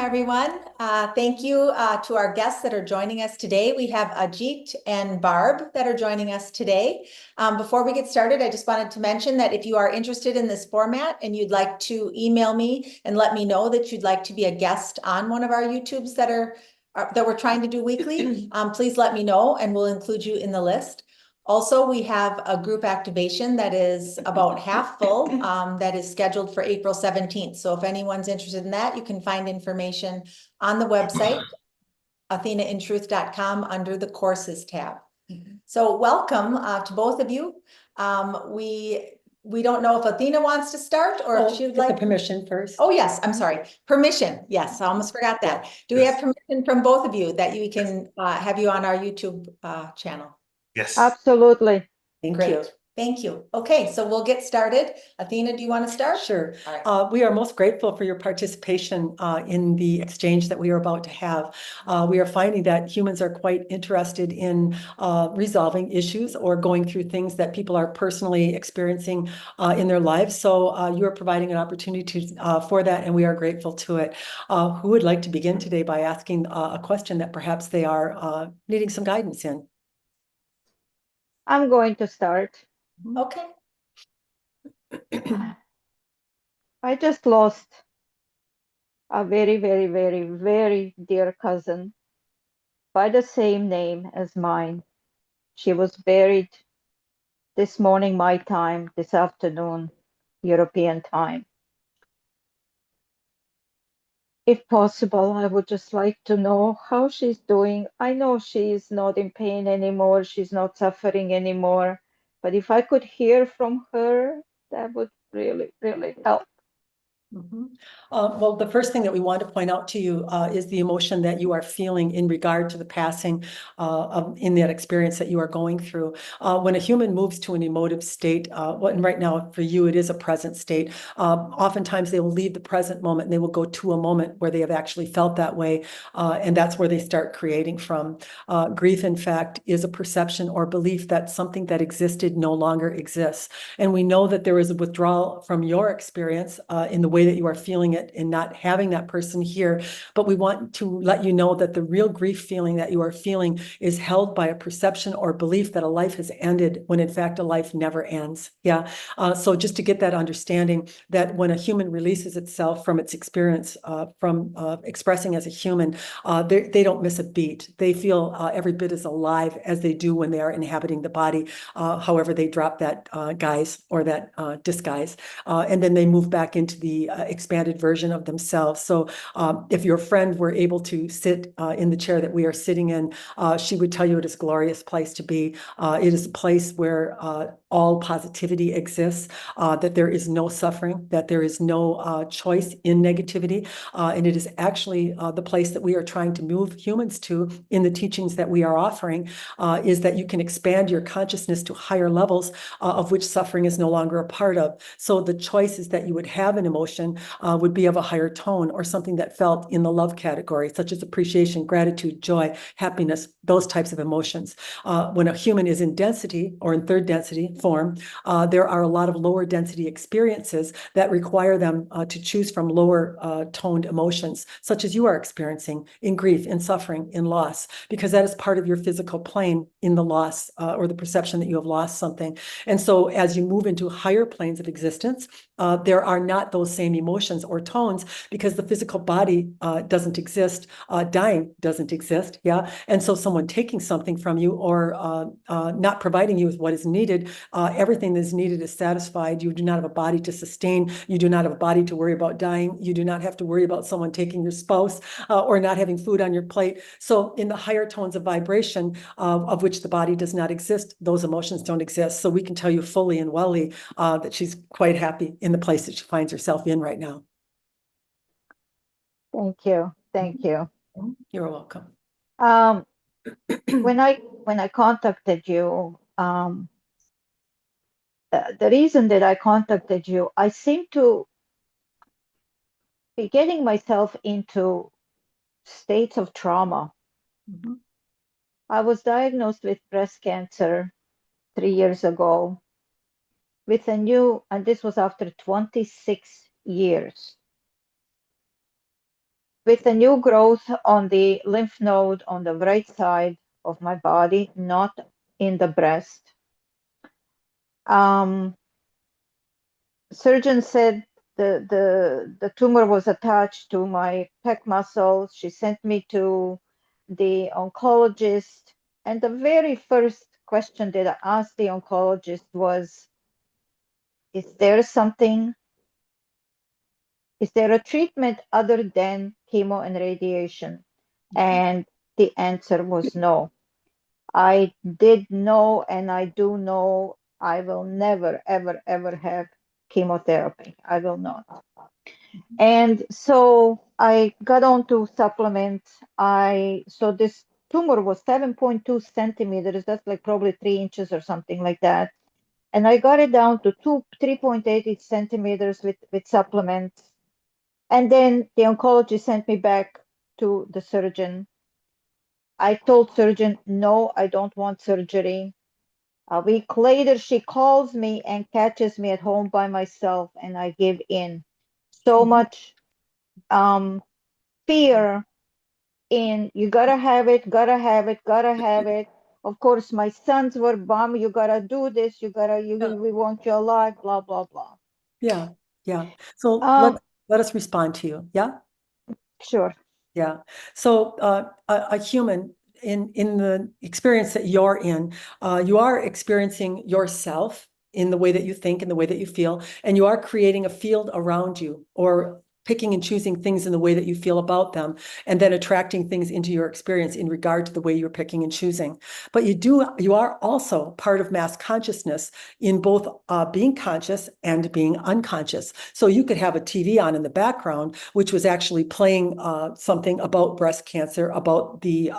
everyone. Thank you to our guests that are joining us today. We have Ajit and Barb that are joining us today. Before we get started, I just wanted to mention that if you are interested in this format and you'd like to email me and let me know that you'd like to be a guest on one of our YouTubes that we're trying to do weekly, please let me know and we'll include you in the list. Also, we have a group activation that is about half full that is scheduled for April 17th. So if anyone's interested in that, you can find information on the website, athenaintruth.com, under the courses tab. So welcome to both of you. We don't know if Athena wants to start or if she would like the permission first. Oh, yes, I'm sorry. Permission. Yes, I almost forgot that. Do we have permission from both of you that we can have you on our YouTube channel? Yes. Absolutely. Thank you. Thank you. Okay, so we'll get started. Athena, do you want to start? Sure. All right. We are most grateful for your participation in the exchange that we are about to have. We are finding that humans are quite interested in resolving issues or going through things that people are personally experiencing in their lives. So you are providing an opportunity for that, and we are grateful to it. Who would like to begin today by asking a question that perhaps they are needing some guidance in? I'm going to start. Okay. I just lost a very, very, very, very dear cousin by the same name as mine. She was buried this morning, my time, this afternoon, European time. If possible, I would just like to know how she's doing. I know she's not in pain anymore, she's not suffering anymore, but if I could hear from her, that would really, really help. Well, the first thing that we want to point out to you is the emotion that you are feeling in regard to the passing in that experience that you are going through. When a human moves to an emotive state, and right now for you, it is a present state. Oftentimes they will leave the present moment and they will go to a moment where they have actually felt that way. And that's where they start creating from. Grief, in fact, is a perception or belief that something that existed no longer exists. And we know that there is a withdrawal from your experience in the way that you are feeling it and not having that person here. But we want to let you know that the real grief feeling that you are feeling is held by a perception or belief that a life has ended when in fact a life never ends. Yeah. So just to get that understanding that when a human releases itself from its experience, from expressing as a human, they don't miss a beat. They feel every bit as alive as they do when they are inhabiting the body. However, they drop that guise or that disguise, and then they move back into the expanded version of themselves. So if your friend were able to sit in the chair that we are sitting in, she would tell you it is a glorious place to be. It is a place where all positivity exists, that there is no suffering, that there is no choice in negativity. And it is actually the place that we are trying to move humans to in the teachings that we are offering, is that you can expand your consciousness to higher levels of which suffering is no longer a part of. So the choices that you would have an emotion would be of a higher tone or something that felt in the love category, such as appreciation, gratitude, joy, happiness, those types of emotions. When a human is in density or in third density form, there are a lot of lower density experiences that require them to choose from lower toned emotions, such as you are experiencing in grief, in suffering, in loss, because that is part of your physical plane in the loss or the perception that you have lost something. And so as you move into higher planes of existence, there are not those same emotions or tones because the physical body doesn't exist. Dying doesn't exist. Yeah. And so someone taking something from you or not providing you with what is needed, everything that is needed is satisfied. You do not have a body to sustain. You do not have a body to worry about dying. You do not have to worry about someone taking your spouse or not having food on your plate. So in the higher tones of vibration of which the body does not exist, those emotions don't exist. So we can tell you fully and wellly that she's quite happy in the place that she finds herself in right now. Thank you. Thank you. You're welcome. When I contacted you, the reason that I contacted you, I seem to be getting myself into states of trauma. I was diagnosed with breast cancer 3 years ago with and this was after 26 years. with a new growth on the lymph node on the right side of my body, not in the breast. Surgeon said the tumor was attached to my pec muscle. She sent me to the oncologist, and the very first question that I asked the oncologist was, is there a treatment other than chemo and radiation? And the answer was no. I did know, and I do know, I will never, ever, ever have chemotherapy. I will not. And so I got onto supplements. So this tumor was 7.2 centimeters. That's like probably 3 inches or something like that. And I got it down to 3.8 centimeters with supplements. And then the oncologist sent me back to the surgeon. I told surgeon, no, I don't want surgery. A week later, she calls me and catches me at home by myself, and I give in. So much fear in, you gotta have it, gotta have it, gotta have it. Of course, my sons were bummed. You gotta do this. We want you alive. Blah blah blah. Yeah. Yeah. So Um, let us respond to you. Yeah. sure. Yeah. So a human in the experience that you're in, you are experiencing yourself in the way that you think, in the way that you feel, and you are creating a field around you, or picking and choosing things in the way that you feel about them, and then attracting things into your experience in regard to the way you're picking and choosing. But you are also part of mass consciousness in both being conscious and being unconscious. So you could have a TV on in the background, which was actually playing something about breast cancer, about the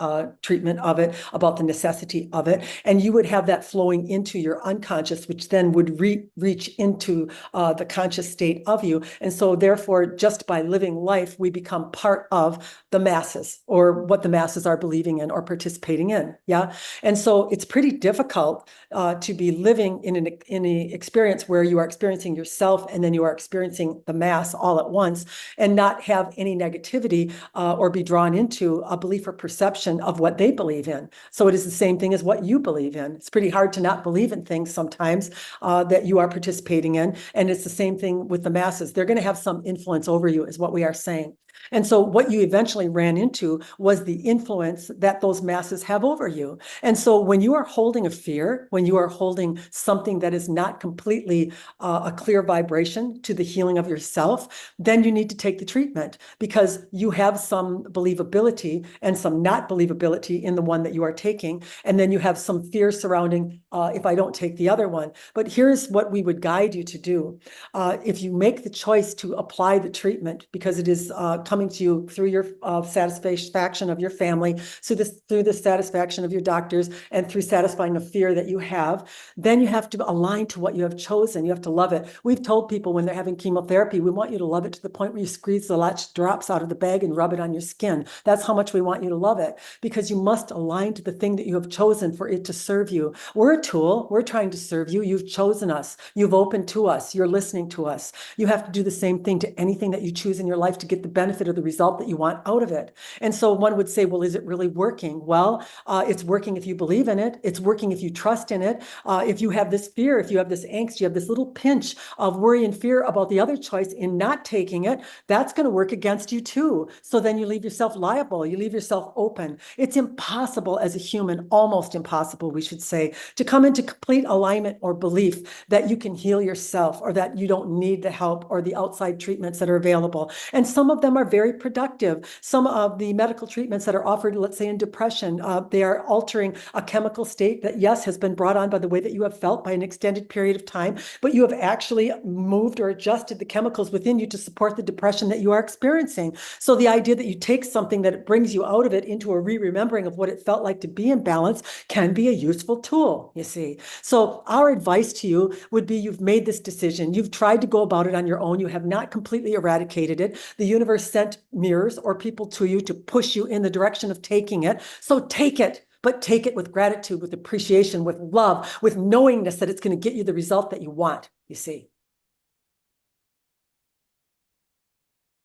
treatment of it, about the necessity of it, and you would have that flowing into your unconscious, which then would reach into the conscious state of you. And so therefore, just by living life, we become part of the masses, or what the masses are believing in or participating in. Yeah. And so it's pretty difficult to be living in an experience where you are experiencing yourself and then you are experiencing the mass all at once, and not have any negativity or be drawn into a belief or perception of what they believe in. So it is the same thing as what you believe in. It's pretty hard to not believe in things sometimes that you are participating in. And it's the same thing with the masses. They're going to have some influence over you, is what we are saying. And so what you eventually ran into was the influence that those masses have over you. And so when you are holding a fear, when you are holding something that is not completely a clear vibration to the healing of yourself, then you need to take the treatment, because you have some believability and some not believability in the one that you are taking. And then you have some fear surrounding if I don't take the other one. But here's what we would guide you to do. If you make the choice to apply the treatment, because it is coming to you through your satisfaction of your family, through the satisfaction of your doctors, and through satisfying a fear that you have, then you have to align to what you have chosen. You have to love it. We've told people when they're having chemotherapy, we want you to love it to the point where you squeeze the last drops out of the bag and rub it on your skin. That's how much we want you to love it, because you must align to the thing that you have chosen for it to serve you. We're a tool. We're trying to serve you. You've chosen us. You've opened to us. You're listening to us. You have to do the same thing to anything that you choose in your life to get the benefit of the result that you want out of it. And so one would say, well, is it really working? Well, it's working if you believe in it. It's working if you trust in it. If you have this fear, if you have this angst, you have this little pinch of worry and fear about the other choice in not taking it, that's going to work against you too. So then you leave yourself liable. You leave yourself open. It's impossible as a human, almost impossible, we should say, to come into complete alignment or belief that you can heal yourself, or that you don't need the help or the outside treatments that are available. And some of them are very productive. Some of the medical treatments that are offered, let's say in depression, they are altering a chemical state that, yes, has been brought on by the way that you have felt by an extended period of time, but you have actually moved or adjusted the chemicals within you to support the depression that you are experiencing. So the idea that you take something that it brings you out of it into a re-remembering of what it felt like to be in balance can be a useful tool, you see. So our advice to you would be, you've made this decision. You've tried to go about it on your own. You have not completely eradicated it. The universe sent mirrors or people to you to push you in the direction of taking it. So take it, but take it with gratitude, with appreciation, with love, with knowingness that it's going to get you the result that you want, you see.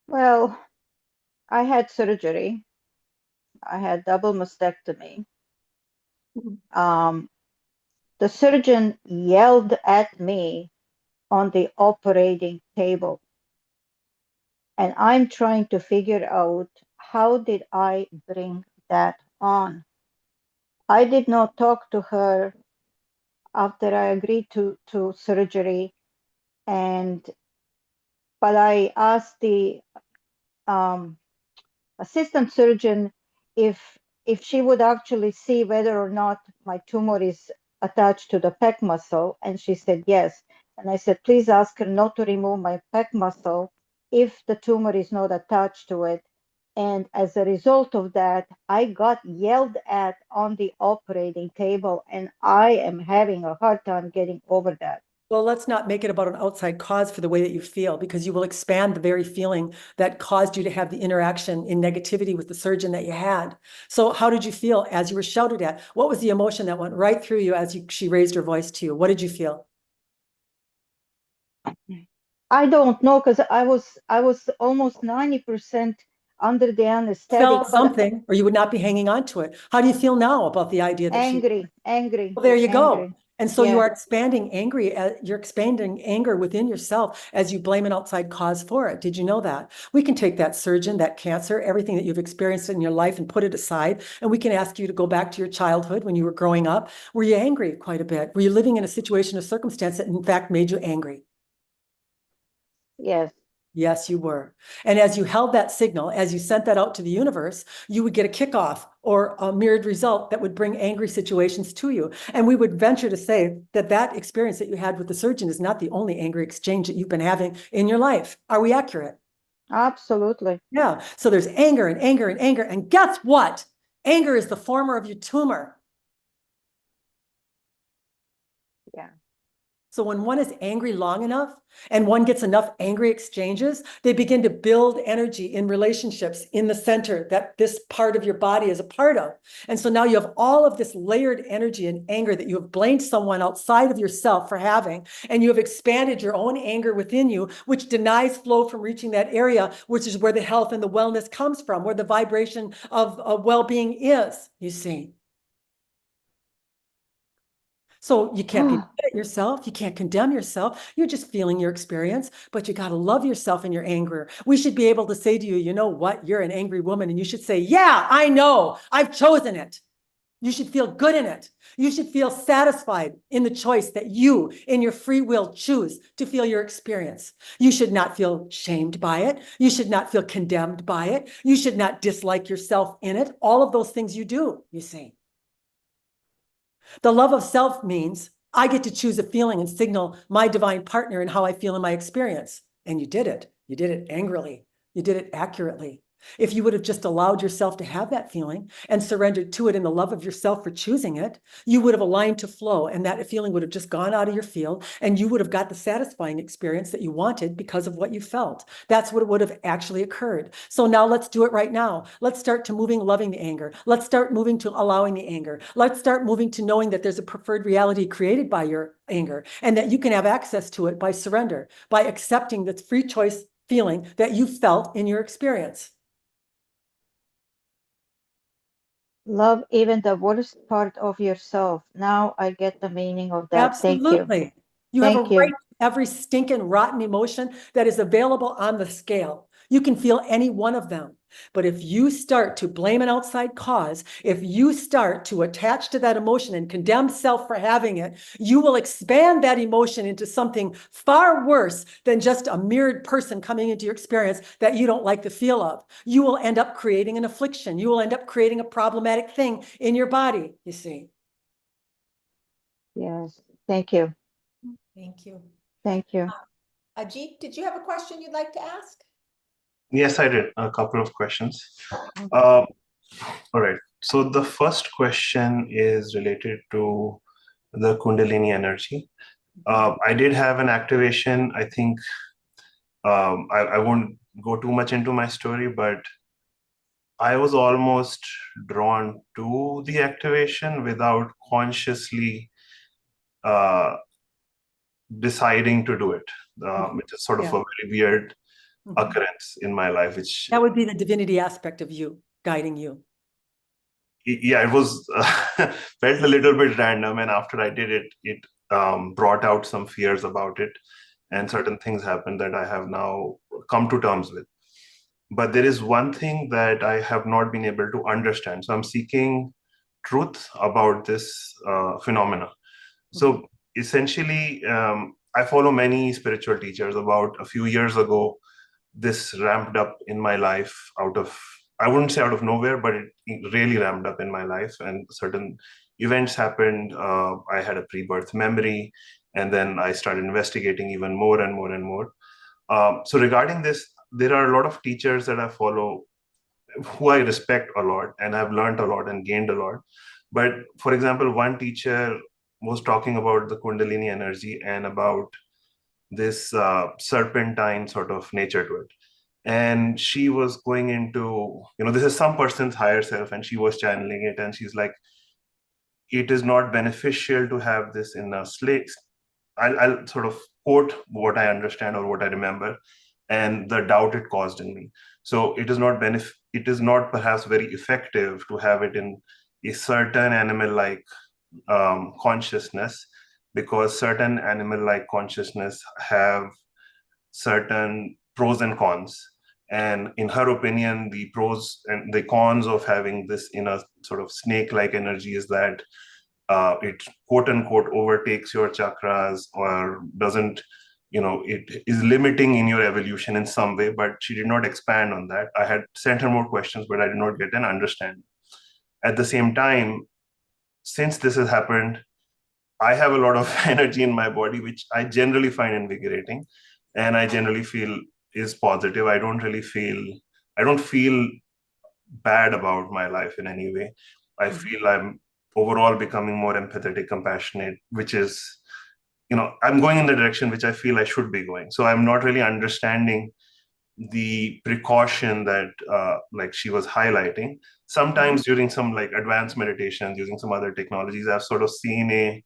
Well, I had surgery. I had double mastectomy. The surgeon yelled at me on the operating table, and I'm trying to figure out how did I bring that on. I did not talk to her after I agreed to surgery, but I asked the assistant surgeon if she would actually see whether or not my tumor is attached to the pec muscle, and she said yes. And I said, please ask her not to remove my pec muscle if the tumor is not attached to it. And as a result of that, I got yelled at on the operating table, and I am having a hard time getting over that. Well, let's not make it about an outside cause for the way that you feel, because you will expand the very feeling that caused you to have the interaction in negativity with the surgeon that you had. So how did you feel as you were shouted at? What was the emotion that went right through you as she raised her voice to you? What did you feel? I don't know, because I was almost 90% under the anesthetic, Felt but something, or you would not be hanging on to it. How do you feel now about the idea that she... angry, Well, there you go. angry. And so you Yes, are expanding you're expanding anger within yourself as you blame an outside cause for it. Did you know that? We can take that surgeon, that cancer, everything that you've experienced in your life and put it aside. And we can ask you to go back to your childhood when you were growing up. Were you angry quite a bit? Were you living in a situation or circumstance that in fact made you angry? yes. Yes, you were. And as you held that signal, as you sent that out to the universe, you would get a kickoff or a mirrored result that would bring angry situations to you. And we would venture to say that that experience that you had with the surgeon is not the only angry exchange that you've been having in your life. Are we accurate? Absolutely. Yeah. So there's anger and anger and anger. And guess what? Anger is the former of your tumor. Yeah. So when one is angry long enough and one gets enough angry exchanges, they begin to build energy in relationships in the center that this part of your body is a part of. And so now you have all of this layered energy and anger that you have blamed someone outside of yourself for having, and you have expanded your own anger within you, which denies flow from reaching that area, which is where the health and the wellness comes from, where the vibration of well-being is, you see. So you can't be mad at yourself. You can't condemn yourself. You're just feeling your experience, but you got to love yourself in your anger. We should be able to say to you, you know what? You're an angry woman. And you should say, yeah, I know. I've chosen it. You should feel good in it. You should feel satisfied in the choice that you, in your free will, choose to feel your experience. You should not feel shamed by it. You should not feel condemned by it. You should not dislike yourself in it. All of those things you do, you see. The love of self means I get to choose a feeling and signal my divine partner and how I feel in my experience. And you did it. You did it angrily. You did it accurately. If you would have just allowed yourself to have that feeling and surrendered to it in the love of yourself for choosing it, you would have aligned to flow, and that feeling would have just gone out of your field, and you would have got the satisfying experience that you wanted because of what you felt. That's what would have actually occurred. So now let's do it right now. Let's start to moving, loving the anger. Let's start moving to allowing the anger. Let's start moving to knowing that there's a preferred reality created by your anger, and that you can have access to it by surrender, by accepting the free choice feeling that you felt in your experience. Love even the worst part of yourself. Now I get the meaning of that. Thank you. Absolutely. You have a Thank you. right to every stinking rotten emotion that is available on the scale. You can feel any one of them. But if you start to blame an outside cause, if you start to attach to that emotion and condemn self for having it, you will expand that emotion into something far worse than just a mirrored person coming into your experience that you don't like the feel of. You will end up creating an affliction. You will end up creating a problematic thing in your body, you see. Yes. Thank you. Thank you. Thank you. Ajit, did you have a question you'd like to ask? Yes, I did. A couple of questions. Okay. All right. So the first question is related to the Kundalini energy. I did have an activation. I think I won't go too much into my story, but I was almost drawn to the activation without consciously uh, deciding to do it, which is sort of Yeah. a very weird occurrence in my life, which That would be the divinity aspect of you guiding you. yeah, it was felt a little bit random, and after I did it, it brought out some fears about it, and certain things happened that I have now come to terms with. But there is one thing that I have not been able to understand. So I'm seeking truth about this phenomena. So essentially, I follow many spiritual teachers. About a few years ago, this ramped up in my life out of, I wouldn't say out of nowhere, but it really ramped up in my life, and certain events happened. I had a pre-birth memory, and then I started investigating even more and more and more. So regarding this, there are a lot of teachers that I follow who I respect a lot, and I've learned a lot and gained a lot. But for example, one teacher was talking about the Kundalini energy and about this serpentine sort of nature to it. And she was going into, this is some person's higher self, and she was channeling it. And she's like, it is not beneficial to have this in a slate. I'll sort of quote what I understand or what I remember, and the doubt it caused in me. So it is not perhaps very effective to have it in a certain animal-like consciousness, because certain animal-like consciousness have certain pros and cons. And in her opinion, the pros and the cons of having this in a sort of snake-like energy is that it quote unquote overtakes your chakras, or doesn't, it is limiting in your evolution in some way. But she did not expand on that. I had sent her more questions, but I did not get an understanding. At the same time, since this has happened, I have a lot of energy in my body, which I generally find invigorating, and I generally feel is positive. I don't feel bad about my life in any way. I feel I'm overall becoming more empathetic, compassionate, which is, I'm going in the direction which I feel I should be going. So I'm not really understanding the precaution that like she was highlighting. Sometimes during some like advanced meditations, using some other technologies, I've sort of seen a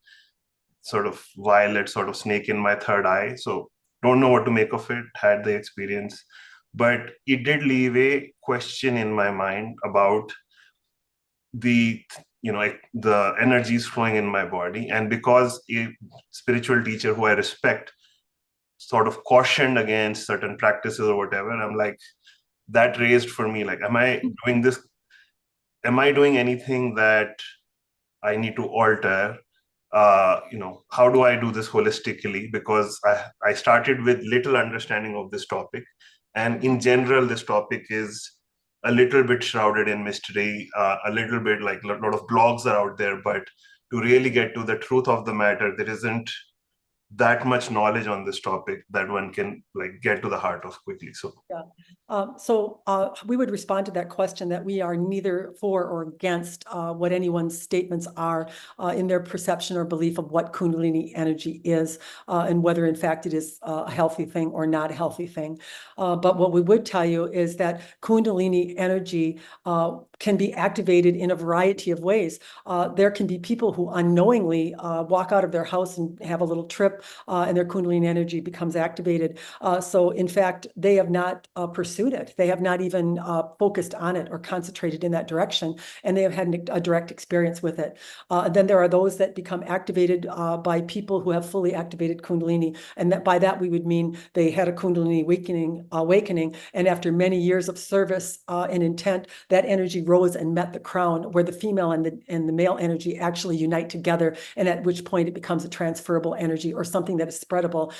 sort of violet sort of snake in my third eye. So don't know what to make of it, had the experience. But it did leave a question in my mind about the the energies flowing in my body. And because a spiritual teacher who I respect sort of cautioned against certain practices or whatever, I'm like, that raised for me, like, am I doing anything that I need to alter? How do I do this holistically? Because I started with little understanding of this topic, and in general this topic is a little bit shrouded in mystery, a little bit like a lot of blogs are out there, but to really get to the truth of the matter, there isn't that much knowledge on this topic that one can like get to the heart of quickly. So yeah. We would respond to that question that we are neither for or against what anyone's statements are in their perception or belief of what Kundalini energy is, and whether in fact it is a healthy thing or not a healthy thing. But what we would tell you is that Kundalini energy can be activated in a variety of ways. There can be people who unknowingly walk out of their house and have a little trip, and their Kundalini energy becomes activated. So in fact, they have not pursued it. They have not even focused on it or concentrated in that direction, and they have had a direct experience with it. Then there are those that become activated by people who have fully activated Kundalini, and that by that we would mean they had a Kundalini awakening, and after many years of service and intent, that energy rose and met the crown, where the female and the male energy actually unite together, and at which point it becomes a transferable energy or something that is spreadable,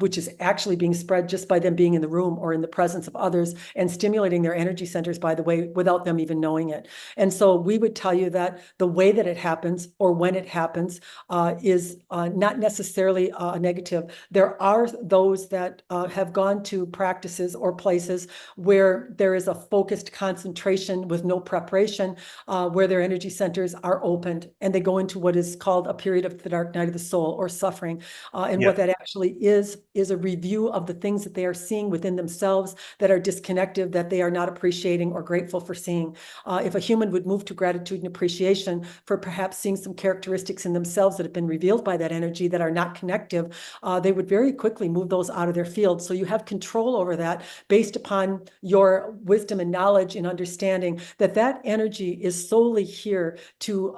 which is actually being spread just by them being in the room or in the presence of others, and stimulating their energy centers, by the way, without them even knowing it. And so we would tell you that the way that it happens or when it happens is not necessarily a negative. There are those that have gone to practices or places where there is a focused concentration with no preparation, where their energy centers are opened and they go into what is called a period of the dark night of the soul or suffering. And what that actually is a review of the things that they are seeing within themselves that are disconnected, that they are not appreciating or grateful for seeing. If a human would move to gratitude and appreciation for perhaps seeing some characteristics in themselves that have been revealed by that energy that are not connective, they would very quickly move those out of their field. So you have control over that based upon your wisdom and knowledge and understanding that that energy is solely here to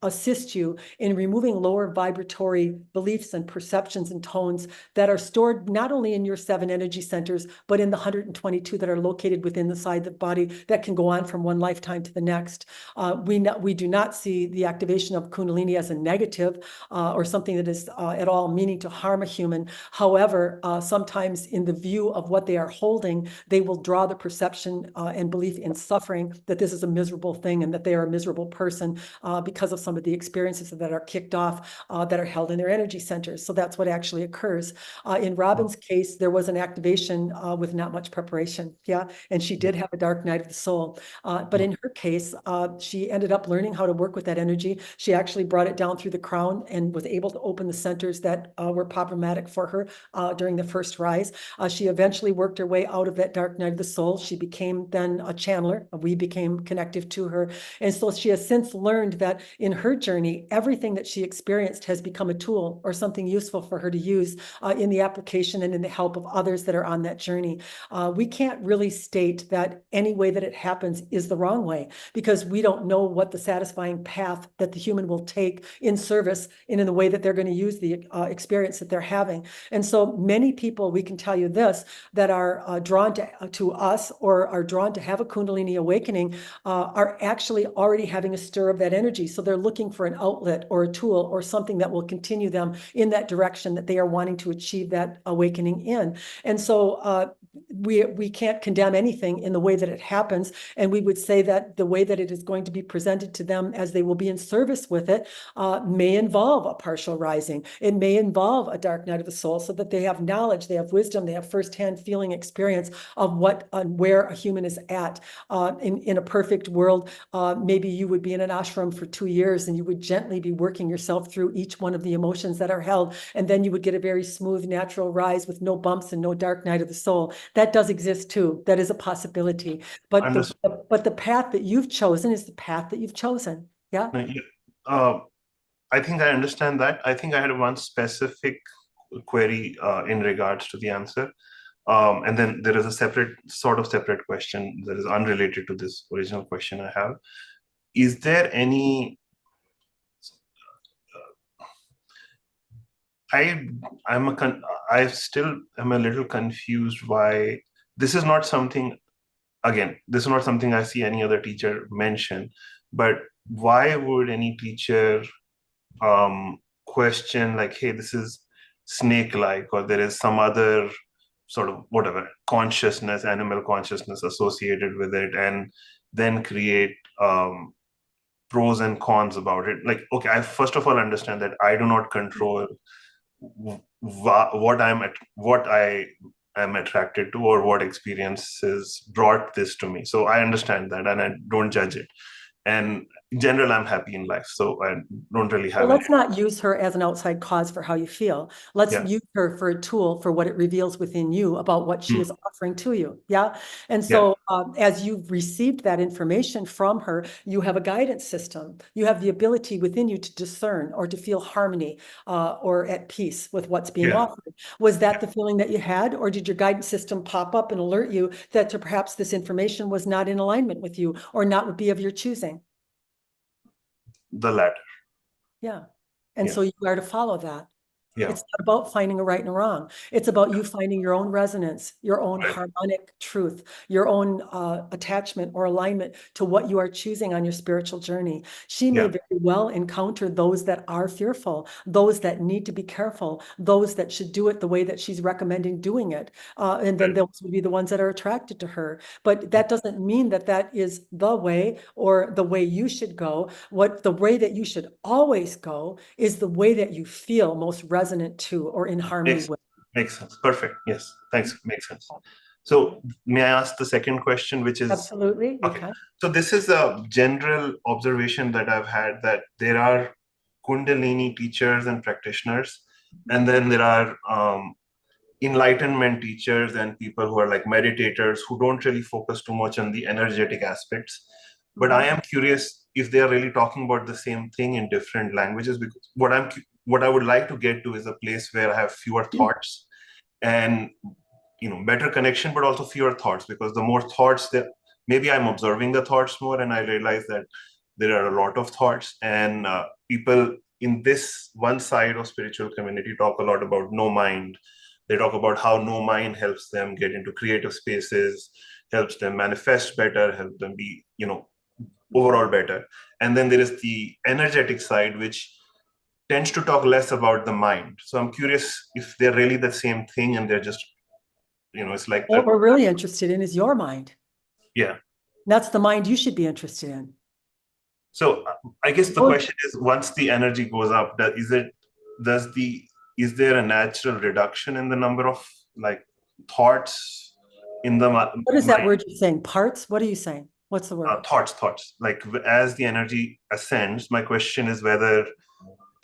assist you in removing lower vibratory beliefs and perceptions and tones that are stored not only in your 7 energy centers, but in the 122 that are located within the side of the body that can go on from one lifetime to the next. We do not see the activation of Kundalini as a negative or something that is at all meaning to harm a human. However, sometimes in the view of what they are holding, they will draw the perception and belief in suffering that this is a miserable thing and that they are a miserable person because of some of the experiences that are kicked off that are held in their energy centers. So that's what actually occurs. In Robin's case, there was an activation with not much preparation. Yeah. And she did have a dark night of the soul. But in her case, she ended up learning how to work with that energy. She actually brought it down through the crown and was able to open the centers that were problematic for her during the first rise. She eventually worked her way out of that dark night of the soul. She became then a channeler. We became connective to her. And so she has since learned that in her journey, everything that she experienced has become a tool or something useful for her to use in the application and in the help of others that are on that journey. We can't really state that any way that it happens is the wrong way, because we don't know what the satisfying path that the human will take in service and in the way that they're going to use the experience that they're having. And so many people, we can tell you this, that are drawn to us or are drawn to have a Kundalini awakening are actually already having a stir of that energy. So they're looking for an outlet or a tool or something that will continue them in that direction that they are wanting to achieve that awakening in. And so we can't condemn anything in the way that it happens. And we would say that the way that it is going to be presented to them as they will be in service with it may involve a partial rising. It may involve a dark night of the soul, so that they have knowledge, they have wisdom, they have firsthand feeling experience of what where a human is at. In a perfect world, maybe you would be in an ashram for 2 years and you would gently be working yourself through each one of the emotions that are held. And then you would get a very smooth, natural rise with no bumps and no dark night of the soul. That does exist too. That is a possibility. But the path that you've chosen is the path that you've chosen. Yeah. I think I understand that. I think I had one specific query in regards to the answer. And then there is a separate question that is unrelated to this original question I have. Is there any, I still am a little confused why this is not something, again, this is not something I see any other teacher mention, but why would any teacher question like, hey, this is snake-like, or there is some other sort of whatever consciousness, animal consciousness associated with it, and then create pros and cons about it. Like, okay, I first of all understand that I do not control what I am attracted to or what experiences brought this to me. So I understand that and I don't judge it. And in general, I'm happy in life, so I don't really have. Well, let's not use her as an outside cause for how you feel. Let's use her for a tool for what it reveals within you about what she is offering to you. Yeah. And so as you've received that information from her, you have a guidance system. You have the ability within you to discern or to feel harmony or at peace with what's being offered. Was that the feeling that you had, or did your guidance system pop up and alert you that perhaps this information was not in alignment with you or not would be of your choosing? The latter. Yeah. And so you are to follow that. Yeah. It's not about finding a right and a wrong. It's about you finding your own resonance, your own harmonic truth, your own attachment or alignment to what you are choosing on your spiritual journey. She may very well encounter those that are fearful, those that need to be careful, those that should do it the way that she's recommending doing it. And then those would be the ones that are attracted to her. But that doesn't mean that that is the way or the way you should go. The way that you should always go is the way that you feel most resonant to or in harmony with. Makes sense. Perfect. Yes. Thanks. Makes sense. So may I ask the second question, which is? Absolutely. Okay. So this is a general observation that I've had, that there are Kundalini teachers and practitioners And then there are enlightenment teachers and people who are like meditators who don't really focus too much on the energetic aspects. But I am curious if they are really talking about the same thing in different languages, because what I would like to get to is a place where I have fewer thoughts and better connection, but also fewer thoughts, because the more thoughts that maybe I'm observing the thoughts more and I realize that there are a lot of thoughts, and people in this one side of spiritual community talk a lot about no mind. They talk about how no mind helps them get into creative spaces, helps them manifest better, help them be overall better. And then there is the energetic side, which tends to talk less about the mind. So I'm curious if they're really the same thing and they're just it's like What we're really interested in is your mind. yeah. That's the mind you should be interested in. So I guess the question is, once the energy goes up, is there a natural reduction in the number of like thoughts in the mind? What is that word you're saying? Parts? What are you saying? What's the word? Thoughts. Like as the energy ascends, my question is whether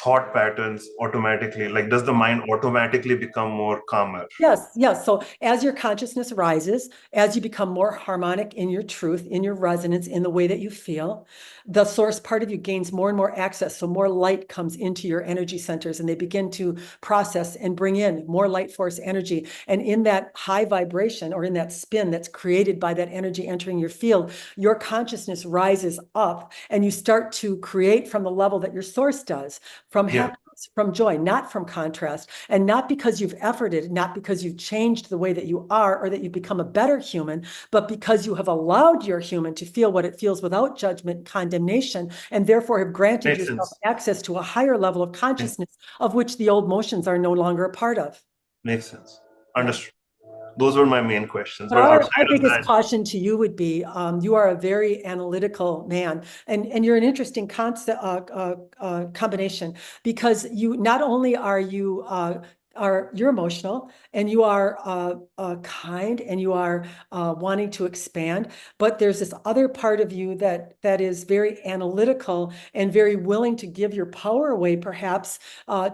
thought patterns automatically, like does the mind automatically become more calmer? Yes. So as your consciousness rises, as you become more harmonic in your truth, in your resonance, in the way that you feel, the source part of you gains more and more access. So more light comes into your energy centers and they begin to process and bring in more light force energy. And in that high vibration or in that spin that's created by that energy entering your field, your consciousness rises up and you start to create from the level that your source does, from happiness, from joy, not from contrast, and not because you've efforted, not because you've changed the way that you are or that you've become a better human, but because you have allowed your human to feel what it feels without judgment, condemnation, and therefore have granted Makes yourself sense. access to a higher level of consciousness of which the old motions are no longer a part of. Makes sense. Understood. Those were my main questions. But But our outside of biggest that, caution to you would be, you are a very analytical man, and you're an interesting combination, because you not only are you're emotional and you are kind and you are wanting to expand, but there's this other part of you that is very analytical and very willing to give your power away, perhaps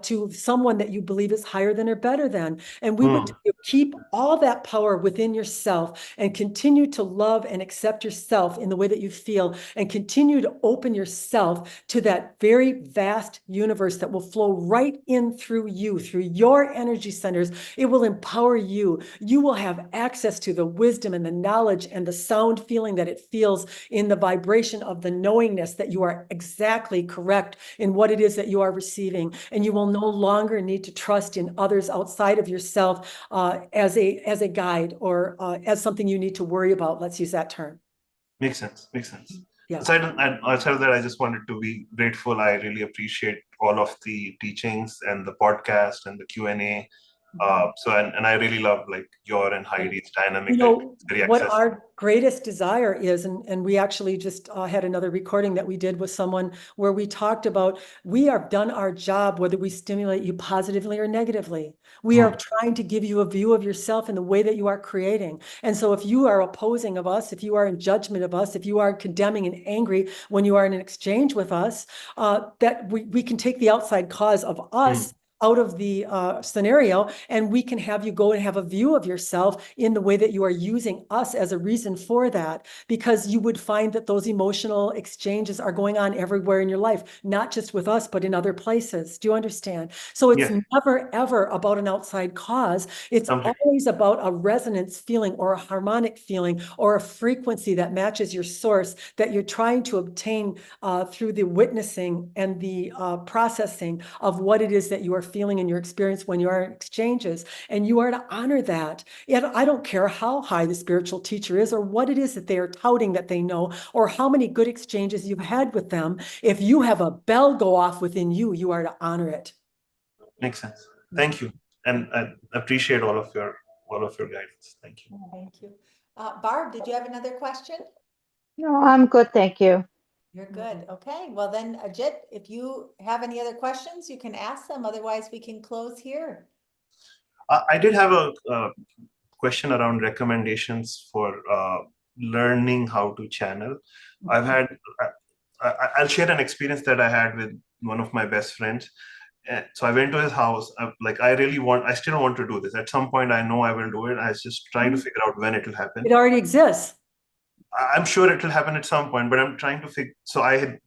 to someone that you believe is higher than or better than. And we would keep all that power within yourself and continue to love and accept yourself in the way that you feel, and continue to open yourself to that very vast universe that will flow right in through you, through your energy centers. It will empower you. You will have access to the wisdom and the knowledge and the sound feeling that it feels in the vibration of the knowingness that you are exactly correct in what it is that you are receiving. And you will no longer need to trust in others outside of yourself as a guide or as something you need to worry about. Let's use that term. makes sense. Yeah. Outside of that, I just wanted to be grateful. I really appreciate all of the teachings and the podcast and the Q&A. And I really love like your and Heidi's dynamic. It's very What accessible. our greatest desire is, and we actually just had another recording that we did with someone where we talked about, we have done our job, whether we stimulate you positively or negatively. We are trying to give you a view of yourself in the way that you are creating. And so if you are opposing of us, if you are in judgment of us, if you are condemning and angry when you are in an exchange with us, that we can take the outside cause of us out of the scenario, and we can have you go and have a view of yourself in the way that you are using us as a reason for that, because you would find that those emotional exchanges are going on everywhere in your life, not just with us, but in other places. Do you understand? So it's never, ever about an outside cause. It's always about a resonance feeling or a harmonic feeling or a frequency that matches your source that you're trying to obtain through the witnessing and the processing of what it is that you are feeling in your experience when you are in exchanges. And you are to honor that. And I don't care how high the spiritual teacher is or what it is that they are touting that they know or how many good exchanges you've had with them. If you have a bell go off within you, you are to honor it. Makes sense. Thank you. And I appreciate all of your guidance. Thank you. Thank you. Barb, did you have another question? No, I'm good, thank you. You're good. Okay. Well then, Ajit, if you have any other questions, you can ask them. Otherwise, we can close here. I did have a question around recommendations for learning how to channel. I've had, I'll share an experience that I had with one of my best friends. So I went to his house. I still want to do this. At some point, I know I will do it. I was just trying to figure out when it will happen. It already exists. I'm sure it will happen at some point, but I'm trying to figure. So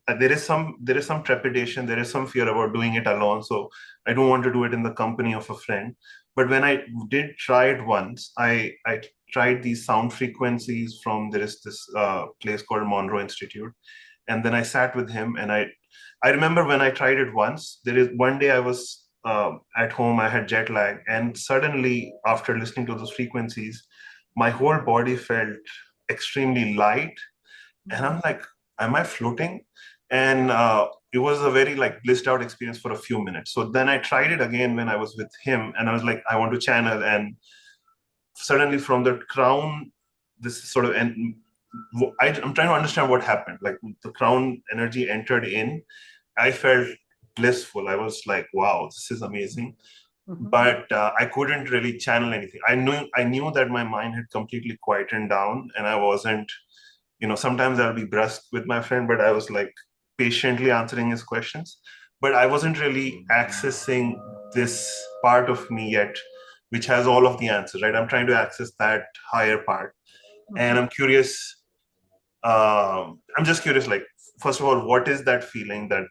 there is some trepidation, there is some fear about doing it alone. So I don't want to do it in the company of a friend. But when I did try it once, I tried these sound frequencies from there is this place called Monroe Institute, and then I sat with him, and I remember when I tried it once. There is one day I was at home, I had jet lag, and suddenly after listening to those frequencies, my whole body felt extremely light, and I'm like, am I floating? And it was a very like blissed out experience for a few minutes. So then I tried it again when I was with him, and I was like, I want to channel, and suddenly from the crown, this sort of, and I'm trying to understand what happened. Like the crown energy entered in, I felt blissful. I was like, wow, this is amazing. But I couldn't really channel anything. I knew that my mind had completely quietened down, and I wasn't, sometimes I'll be brusque with my friend, but I was like patiently answering his questions. But I wasn't really accessing this part of me yet, which has all of the answers, right? I'm trying to access that higher part. And I'm curious, I'm just curious, like, first of all, what is that feeling, that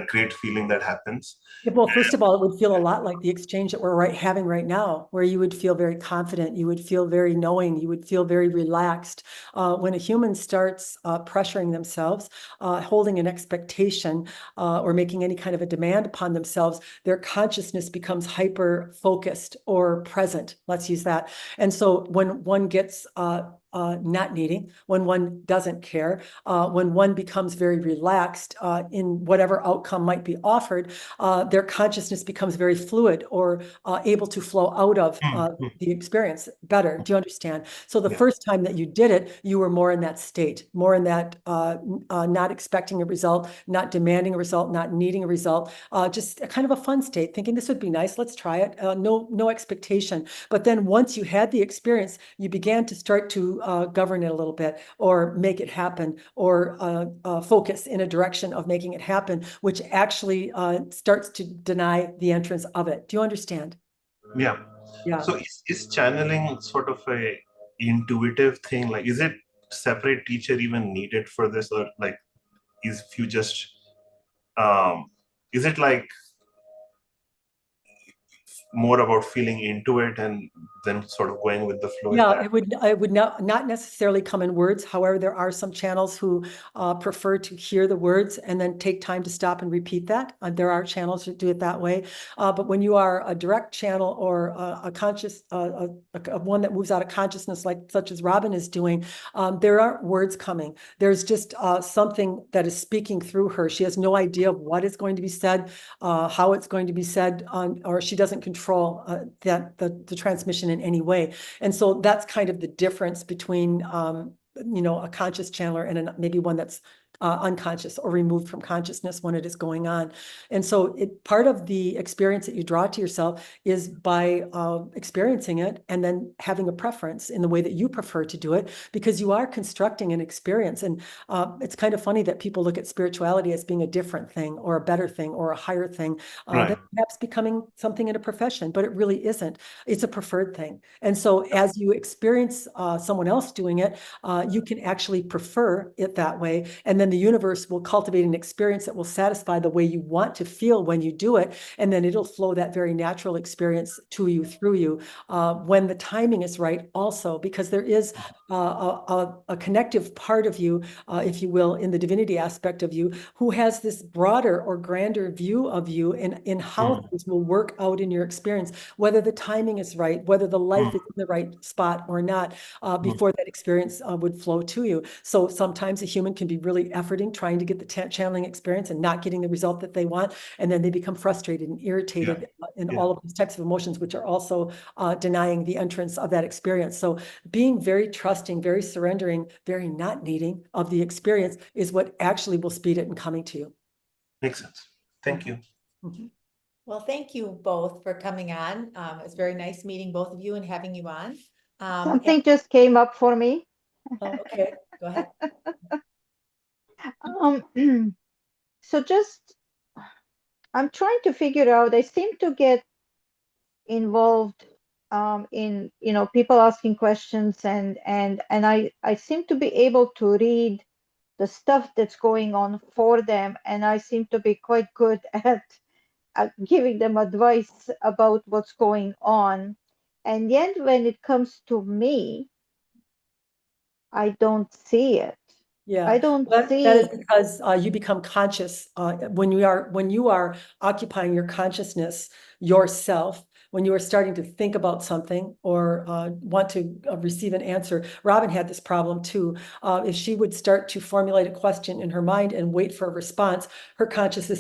great feeling that happens? Yeah, well, first of all, it would feel a lot like the exchange that we're having right now, where you would feel very confident, you would feel very knowing, you would feel very relaxed. When a human starts pressuring themselves, holding an expectation, or making any kind of a demand upon themselves, their consciousness becomes hyper focused or present. Let's use that. And so when one gets not needing, when one doesn't care, when one becomes very relaxed in whatever outcome might be offered, their consciousness becomes very fluid or able to flow out of the experience better. Do you understand? So the first time that you did it, you were more in that state, more in that not expecting a result, not demanding a result, not needing a result, just a kind of a fun state, thinking this would be nice, let's try it, no expectation. But then once you had the experience, you began to start to govern it a little bit, or make it happen, or focus in a direction of making it happen, which actually starts to deny the entrance of it. Do you understand? Yeah. Yeah. So is channeling sort of a intuitive thing? Like, is it separate teacher even needed for this, or like, is if you just is it like more about feeling into it and then sort of going with the flow? Yeah, it would not necessarily come in words. However, there are some channels who prefer to hear the words and then take time to stop and repeat that. There are channels that do it that way. But when you are a direct channel, or a conscious, one that moves out of consciousness, like such as Robin is doing, there aren't words coming. There's just something that is speaking through her. She has no idea of what is going to be said, how it's going to be said, or she doesn't control the transmission in any way. And so that's kind of the difference between, a conscious channeler and maybe one that's unconscious or removed from consciousness when it is going on. And so part of the experience that you draw to yourself is by experiencing it and then having a preference in the way that you prefer to do it, because you are constructing an experience. And it's kind of funny that people look at spirituality as being a different thing or a better thing or a higher thing, that perhaps becoming something in a profession, but it really isn't. It's a preferred thing. And so as you experience someone else doing it, you can actually prefer it that way. And then the universe will cultivate an experience that will satisfy the way you want to feel when you do it. And then it'll flow that very natural experience to you, through you, when the timing is right also, because there is a connective part of you, if you will, in the divinity aspect of you, who has this broader or grander view of you in how things will work out in your experience, whether the timing is right, whether the life is in the right spot or not, before that experience would flow to you. So sometimes a human can be really efforting, trying to get the channeling experience and not getting the result that they want. And then they become frustrated and irritated in all of these types of emotions, which are also denying the entrance of that experience. So being very trusting, very surrendering, very not needing of the experience is what actually will speed it in coming to you. Makes sense. Thank you. Well, thank you both for coming on. It was very nice meeting both of you and having you on. Something just came up for me. Okay, go ahead. So just I'm trying to figure out, I seem to get involved in, people asking questions, and I seem to be able to read the stuff that's going on for them, and I seem to be quite good at giving them advice about what's going on. And yet when it comes to me, I don't see it. I Yeah, don't that is see. because you become conscious when you are occupying your consciousness yourself, when you are starting to think about something or want to receive an answer. Robin had this problem too. If she would start to formulate a question in her mind and wait for a response, her consciousness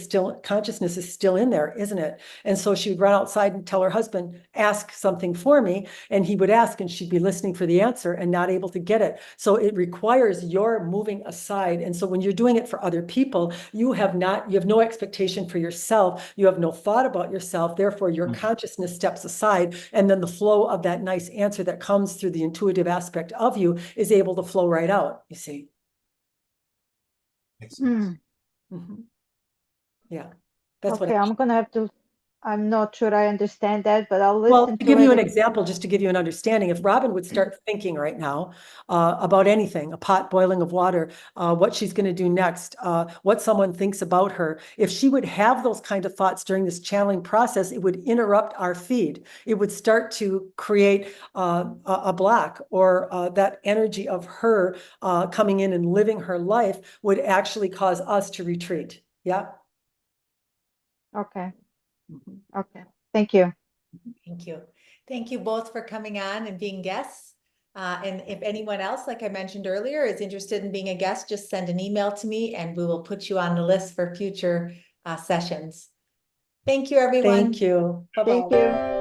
is still in there, isn't it? And so she would run outside and tell her husband, "Ask something for me," and he would ask, and she'd be listening for the answer and not able to get it. So it requires your moving aside. And so when you're doing it for other people, you have no expectation for yourself. You have no thought about yourself. Therefore, your consciousness steps aside. And then the flow of that nice answer that comes through the intuitive aspect of you is able to flow right out, you see. Makes sense. Mhm. Yeah, that's what. Okay, I'm gonna have to. I'm not sure I understand that, but I'll Well, listen to to give you it. an example, just to give you an understanding, if Robin would start thinking right now about anything, a pot boiling of water, what she's going to do next, what someone thinks about her, if she would have those kind of thoughts during this channeling process, it would interrupt our feed. It would start to create a block, or that energy of her coming in and living her life would actually cause us to retreat. Yeah. Okay, Mhm. okay. Thank you. Thank you. Thank you both for coming on and being guests. And if anyone else, like I mentioned earlier, is interested in being a guest, just send an email to me and we will put you on the list for future sessions. Thank you, everyone. Thank you. Bye-bye. Thank you.